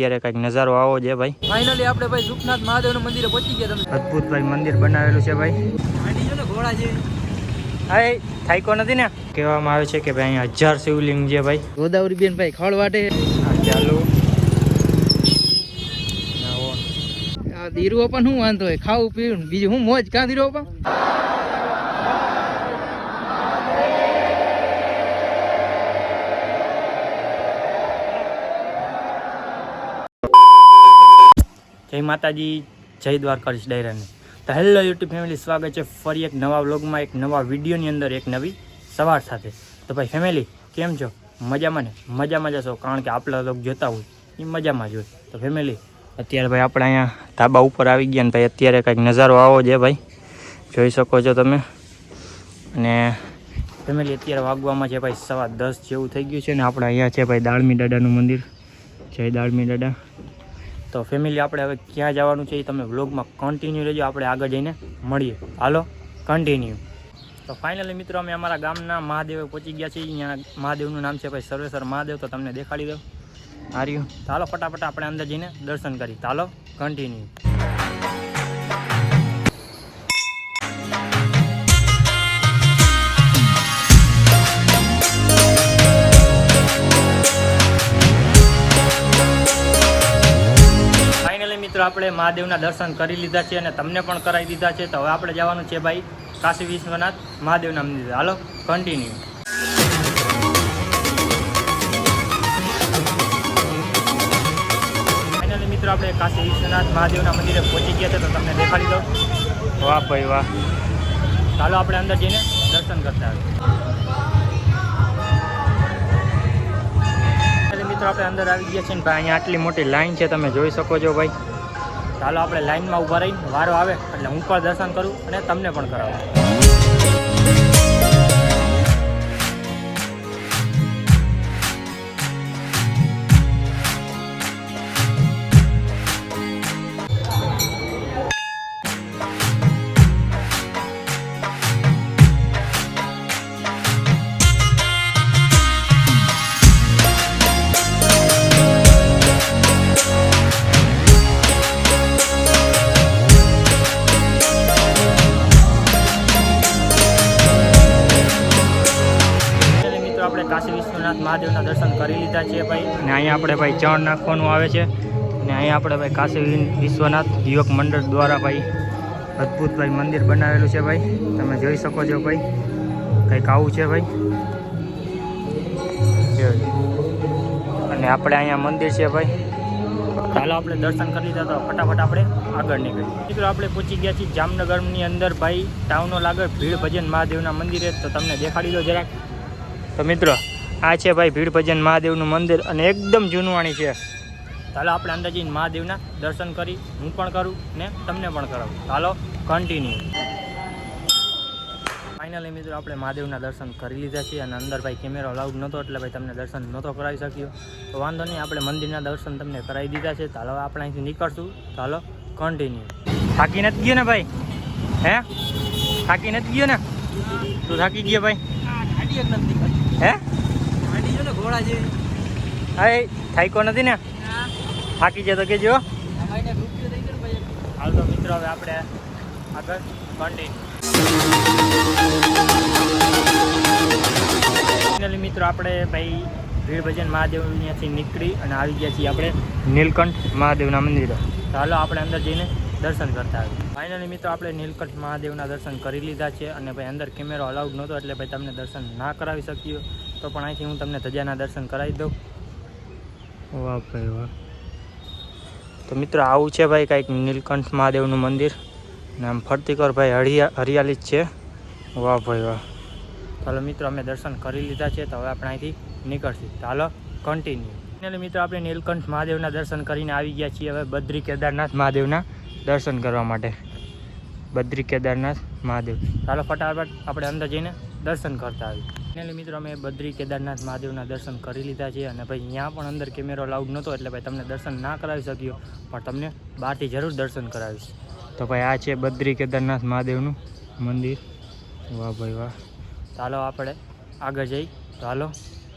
અત્યારે કઈક નજારો આવો છે ભાઈ. ફાઇનલી આપણે ભાઈ સુખનાથ મહાદેવના મંદિરે પહોંચી ગયા. તમે અદ્ભુત ભાઈ મંદિર બનાવેલું છે ભાઈ. આડી જો ને ઘોડા જેવી. હા થાયકો નથી ને. કહેવામાં આવે છે કે ભાઈ અહીંયા 1000 શિવલિંગ છે ભાઈ. ગોદાવરી બેન ભાઈ ખાળ વાટે. ચાલો આ ધીરવો પણ શું વાંધો હોય, ખાવું પીવું બીજું હું મોજ. કાં ધીરવો પણ જય માતાજી, જય દ્વારકાધીશ ડાયરાને. તો હેલો યુટ્યુબ ફેમિલી, સ્વાગત છે ફરી એક નવા વ્લોગમાં, એક નવા વિડીયોની અંદર, એક નવી સવાર સાથે. તો ભાઈ ફેમિલી કેમ છો? મજામાં ને? મજામાં જશો, કારણ કે આપણા લોકો જોતા હોય એ મજામાં જ હોય. તો ફેમિલી અત્યારે ભાઈ આપણે અહીંયા ધાબા ઉપર આવી ગયા ને ભાઈ અત્યારે કંઈક નજારો આવો છે ભાઈ, જોઈ શકો છો તમે. અને ફેમિલી અત્યારે વાગવામાં છે ભાઈ 10:15 જેવું થઈ ગયું છે ને આપણે અહીંયા છે ભાઈ દાળમી દાદાનું મંદિર. જય દાળમી દાદા. તો ફેમિલી આપણે હવે ક્યાં જવાનું છે એ તમે વ્લોગમાં કન્ટિન્યુ રહેજો, આપણે આગળ જઈને મળીએ. હાલો કન્ટિન્યુ. તો ફાઇનલી મિત્રો અમે અમારા ગામના મહાદેવે પહોંચી ગયા છીએ. અહીંયા મહાદેવનું નામ છે ભાઈ સર્વેશ્વર મહાદેવ. તો તમને દેખાડી દઉં હાર્યું. તો હાલો ફટાફટ આપણે અંદર જઈને દર્શન કરી. ચાલો કન્ટિન્યુ. મિત્રો આપણે મહાદેવના દર્શન કરી લીધા છે અને તમને પણ કરાવી દીધા છે. તો હવે આપણે જવાનું છે ભાઈ કાશી વિશ્વનાથ મહાદેવના મંદિરે. હાલો કન્ટિન્યુ. ફાઇનલી મિત્રો આપણે કાશી વિશ્વનાથ મહાદેવના મંદિરે પહોંચી ગયા છે. તો તમને દેખાડી દઉં. વાહ ભાઈ વાહ. ચાલો આપણે અંદર જઈને દર્શન કરતા આવીએ. મિત્રો આપણે અંદર આવી ગયા છે ને ભાઈ અહીંયા આટલી મોટી લાઈન છે, તમે જોઈ શકો છો ભાઈ. ચાલો આપણે લાઈનમાં ઊભા રહીને વારો આવે એટલે હું પણ દર્શન કરું અને તમને પણ કરાવું. આપણે કાશી વિશ્વનાથ મહાદેવના દર્શન કરી લીધા છે ભાઈ. અને અહીંયા આપણે ભાઈ ચણ નાખવાનું આવે છે. અને અહીંયા આપણે ભાઈ કાશી વિશ્વનાથ યુવક મંડળ દ્વારા ભાઈ અદ્ભુત ભાઈ મંદિર બનાવેલું છે ભાઈ, તમે જોઈ શકો છો ભાઈ. કંઈક આવું છે ભાઈ. અને આપણે અહીંયા મંદિર છે ભાઈ. ચાલો આપણે દર્શન કરી લીધા તો ફટાફટ આપણે આગળ નીકળીએ. મિત્રો આપણે પહોંચી ગયા છીએ જામનગરની અંદર ભાઈ ટાઉનો લાગે ભીડ ભજન મહાદેવના મંદિરે. તો તમને દેખાડી દો જરાક. તો મિત્રો આ છે ભાઈ ભીડ ભજન મહાદેવનું મંદિર અને એકદમ જૂનવાણી છે. ચાલો આપણે અંદર જઈને મહાદેવના દર્શન કરી, હું પણ કરું ને તમને પણ કરાવું. ચાલો કન્ટિન્યુ. ફાઇનલી મિત્રો આપણે મહાદેવના દર્શન કરી લીધા છે અને અંદર ભાઈ કેમેરો અલાઉડ નહોતો એટલે ભાઈ તમને દર્શન નહોતો કરાવી શક્યો. તો વાંધો નહીં, આપણે મંદિરના દર્શન તમને કરાવી દીધા છે. ચાલો આપણે અહીંથી નીકળશું. ચાલો કન્ટિન્યુ. થાકી નથી ગયો ને ભાઈ? હે થાકી નથી ગયો ને? તું થાકી ગયો ભાઈ? હે આડી જો ને ઘોડા જેવી. હા થાયકો નથી ને? થાકી જાય તો કેજો. હાલ તો મિત્રો હવે આપણે આગળ કન્ટિન્યુ. મિત્રો આપણે ભાઈ ભીડ ભજન મહાદેવ અહીંયાથી નીકળી અને આવી ગયા છીએ આપણે નીલકંઠ મહાદેવના મંદિરે. ચાલો આપણે અંદર જઈને દર્શન કરતા આવીએ. ફાઇનલી મિત્રો આપણે નીલકંઠ મહાદેવના દર્શન કરી લીધા છે અને ભાઈ અંદર કેમેરો અલાઉડ નહોતો એટલે ભાઈ તમને દર્શન ના કરાવી શક્યો. તો પણ અહીંથી હું તમને ધજાના દર્શન કરાવી દઉં. વાહ ભાઈ વાહ. તો મિત્રો આવું છે ભાઈ કંઈક નીલકંઠ મહાદેવનું મંદિર. ને આમ ફરતી કર ભાઈ હરિયાળી જ છે. વાહ ભાઈ વાહ. ચાલો મિત્રો અમે દર્શન કરી લીધા છે. તો હવે આપણે અહીંથી નીકળશું. ચાલો કન્ટિન્યુ. ફાઇનલી મિત્રો આપણે નીલકંઠ મહાદેવના દર્શન કરીને આવી ગયા છીએ હવે બદ્રી કેદારનાથ મહાદેવના દર્શન કરવા માટે. બદ્રી કેદારનાથ મહાદેવ. ચાલો ફટાફટ આપણે અંદર જઈને દર્શન કરતા આવીએ. ફાઇનલી મિત્રો અમે બદ્રી કેદારનાથ મહાદેવના દર્શન કરી લીધા છે અને ભાઈ અહીંયા પણ અંદર કેમેરો અલાઉડ નહોતો એટલે ભાઈ તમને દર્શન ના કરાવી શક્યો, પણ તમને બહારથી જરૂર દર્શન કરાવીશ. તો ભાઈ આ છે બદ્રી કેદારનાથ મહાદેવનું મંદિર. વાહ ભાઈ વાહ. ચાલો આપણે આગળ જઈ. ચાલો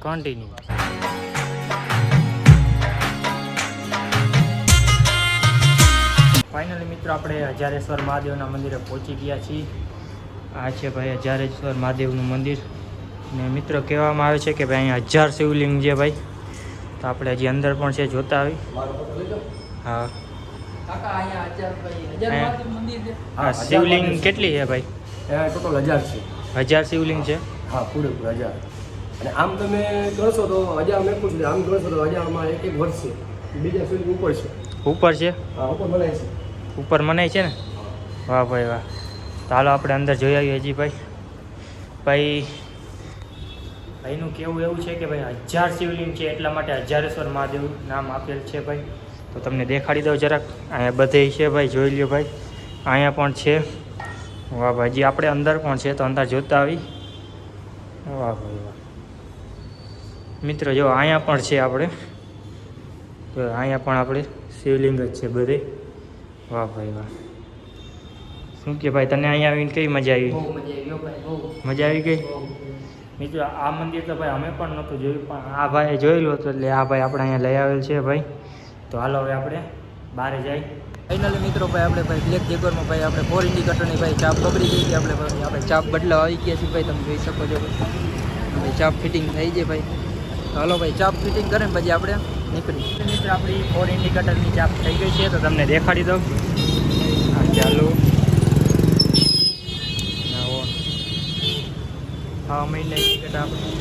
કન્ટિન્યુ. મિત્રો આપણે હજારેશ્વર મહાદેવના મંદિરે પહોંચી ગયા છીએ. આ છે ભાઈ હજારેશ્વર મહાદેવનું મંદિર. ને મિત્રો કહેવામાં આવે છે કે ભાઈ અહીંયા 1000 શિવલિંગ છે ભાઈ. તો આપણે હજી અંદર પણ છે, જોતા આવી. હા કાકા અહીંયા 1000 મંદિર છે. હા, શિવલિંગ કેટલી છે ભાઈ? ટોટલ 1000 છે. 1000 શિવલિંગ છે. હા, પૂરેપૂરા 1000. અને આમ તમે ગણશો તો 1000 મેં પૂછ્યું, આમ ગણશો તો 1000માં એક વર્ષ છે, બીજા સુધી ઉપર છે. ઉપર છે? હા, ઉપર બનાય છે. ઉપર મનાય છે ને? વાહ ભાઈ વાહ. તો હાલો આપણે અંદર જોઈ આવીએ હજી ભાઈ. ભાઈનું કહેવું એવું છે કે ભાઈ 1000 શિવલિંગ છે, એટલા માટે હજારેશ્વર મહાદેવ નામ આપેલ છે ભાઈ. તો તમને દેખાડી દઉં જરાક. અહીંયા બધે છે ભાઈ, જોઈ લ્યો ભાઈ. અહીંયા પણ છે. વાહ ભાઈ, હજી આપણે અંદર પણ છે, તો અંદર જોતા આવી. વાહ ભાઈ વાહ. મિત્રો જો અહીંયા પણ છે આપણે, તો અહીંયા પણ આપણે શિવલિંગ જ છે બધે. વાહ ભાઈ વાહ. શું કે ભાઈ, તને અહીંયા આવીને કેવી મજા આવી? બહુ મજા આવી ભાઈ, બહુ મજા આવી ગઈ? મિત્રો આ મંદિર તો ભાઈ અમે પણ નહોતું જોયું, પણ આ ભાઈએ જોયેલું હતું, એટલે આ ભાઈ આપણે અહીંયા લઈ આવેલ છે ભાઈ. તો હાલો હવે આપણે બહાર જાય. ફાઇનલી મિત્રો ભાઈ આપણે ભાઈ બ્લેક જેગરમાં ભાઈ આપણે 4 ઇન્ડિકેટરની ભાઈ ચાપ બગડી ગઈ હતી. આપણે ચાપ બદલાવ આવી ગયા છે ભાઈ, તમે જોઈ શકો છો ભાઈ. ચાપ ફિટિંગ થઈ છે ભાઈ. તો હાલો ભાઈ ચાપ ફિટિંગ કરે ને પછી આપણે નીકળી. મિત્રો આપણી 4 ઇન્ડિકેટરની ચાપ થઈ ગઈ છે, તો તમને દેખાડી દઉં. હા ચાલો. હા મહિને ઇન્ડિકેટર આપણી.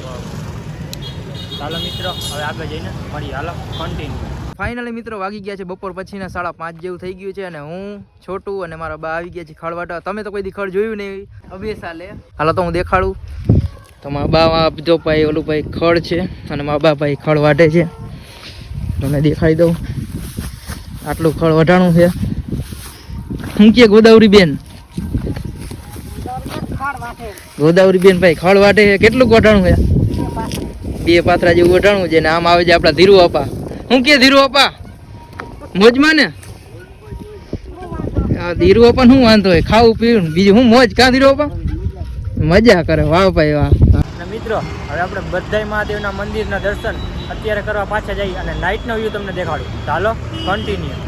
ચાલો મિત્રો હવે આગળ જઈને મળીએ. હાલો કન્ટિન્યુ. ફાઇનલી મિત્રો વાગી ગયા છે બપોર પછીના 5:30 જેવું થઈ ગયું છે, અને હું છોટું અને મારા બા આવી ગયા છે ખળવાટા. તમે તો કોઈ દી ખડ જોયું નહીં, હંમેશા લે. હાલો તો હું દેખાડું. તો મારા બા જો ભાઈ ઓલું ભાઈ ખડ છે, અને મારા બા ભાઈ ખડ વાટે છે. તમને દેખાડી દઉં. આટલું ખડ વટાણું છે. હું કે ગોદાવરી બેન ભાઈ ખડ વાટે છે. કેટલું વટાણું છે? 2 પાથરા જેવું વટાણું છે. ને આમ આવે છે આપણા ધીરુ આપા. હું કે ધીરુ આપા મોજમાં ને? ધીરુ આપા શું વાંધો હોય, ખાવું પીવું બીજું હું મોજ. કાં ધીરુ આપા મજા કરે. વાહ ભાઈ વાહ. અને મિત્રો હવે આપણે બધાય મહાદેવના મંદિરના દર્શન અત્યારે કરવા પાછા જઈએ, અને નાઇટનો વ્યૂ તમને દેખાડું. ચાલો કન્ટિન્યુ.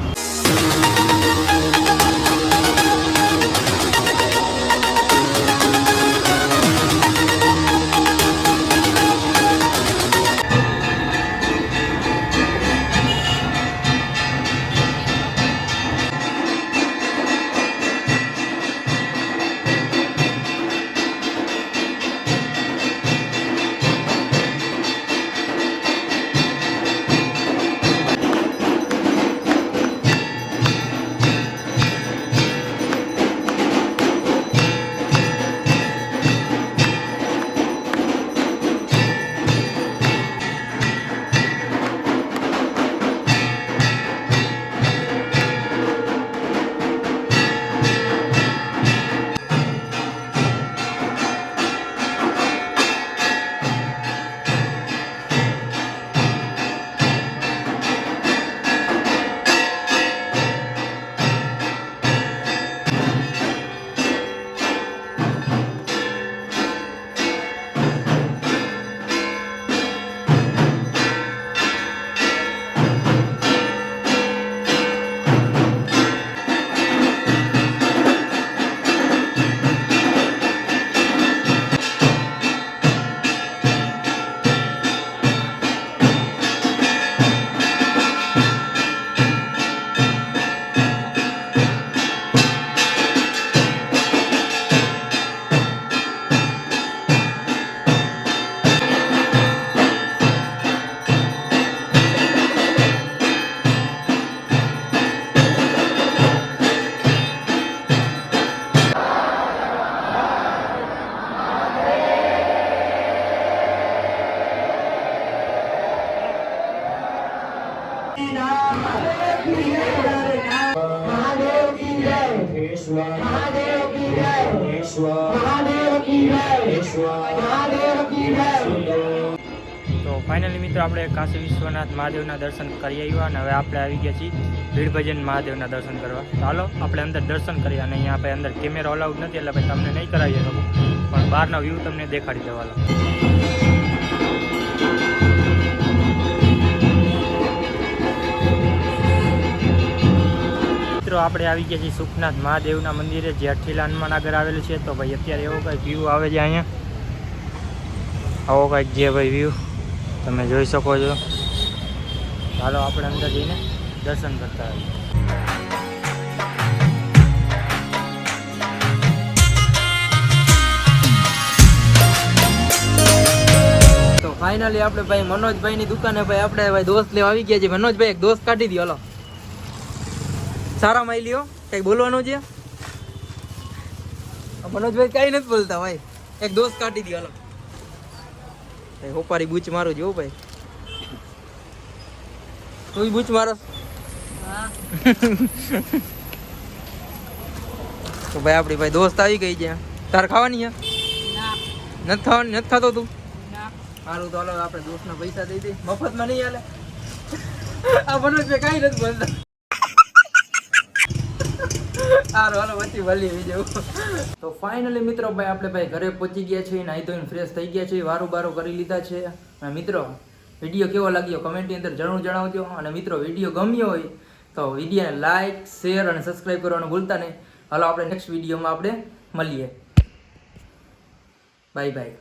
તો ફાઇનલી મિત્રો આપણે કાશી વિશ્વનાથ મહાદેવના દર્શન કરી આવ્યા, અને હવે આપણે આવી ગયા છીએ ભીડભજન મહાદેવના દર્શન કરવા. ચાલો આપણે અંદર દર્શન કરીએ. અને અહીંયા આપણે અંદર કેમેરો અલાઉડ નથી, એટલે ભાઈ તમને નહીં કરાવી શકું, પણ બહારનો વ્યૂ તમને દેખાડી દેવાનો. મિત્રો આપણે આવી ગયા છીએ સુખનાથ મહાદેવના મંદિરે જે અઠ્ઠીલા હનુમાન આગળ આવેલું છે. તો ભાઈ અત્યારે એવો કંઈક વ્યૂ આવે છે અહીંયા, આવો કંઈક જે ભાઈ વ્યૂ તમે જોઈ શકો છો. ચાલો આપણે અંદર જઈને દર્શન કરતા આવીએ. તો ફાઇનલી આપણે ભાઈ મનોજભાઈની દુકાને ભાઈ આપણે ભાઈ દોસ્ત લેવા આવી ગયા છે. મનોજભાઈ એક દોસ્ત કાઢી દો, હલો સારા માઈ લ્યો. કઈ બોલવાનું છે મનોજભાઈ? કઈ નથી બોલતા ભાઈ, એક દોસ્ત કાઢી દો, હલો ભાઈ. હોપારી બૂચ મારું જો ભાઈ, તું બૂચ મારો. તો ભાઈ આપડી ભાઈ દોસ્ત આવી ગઈ છે. તારે ખાવાની છે? નથી ખાવાની? નથી ખાતો તું? સારું તો હાલો આપણે દોસ્તના પૈસા દઈ દઈએ, મફતમાં નહીં હાલે. આ મનોજભાઈ કઈ નથી બોલતા. સારું હાલો પછી ભલી જવું. તો ફાઇનલી મિત્રો ભાઈ આપણે ભાઈ ઘરે પહોંચી ગયા છીએ, નાહી ધોઈને ફ્રેશ થઈ ગયા છીએ, વારું બારું કરી લીધા છે. અને મિત્રો વિડીયો કેવો લાગ્યો કમેન્ટની અંદર જરૂર જણાવજો. અને મિત્રો વિડીયો ગમ્યો હોય તો વિડીયોને લાઇક, શેર અને સબસ્ક્રાઈબ કરવાનું ભૂલતા નહીં. હાલો આપણે નેક્સ્ટ વિડીયોમાં આપણે મળીએ. Bye bye.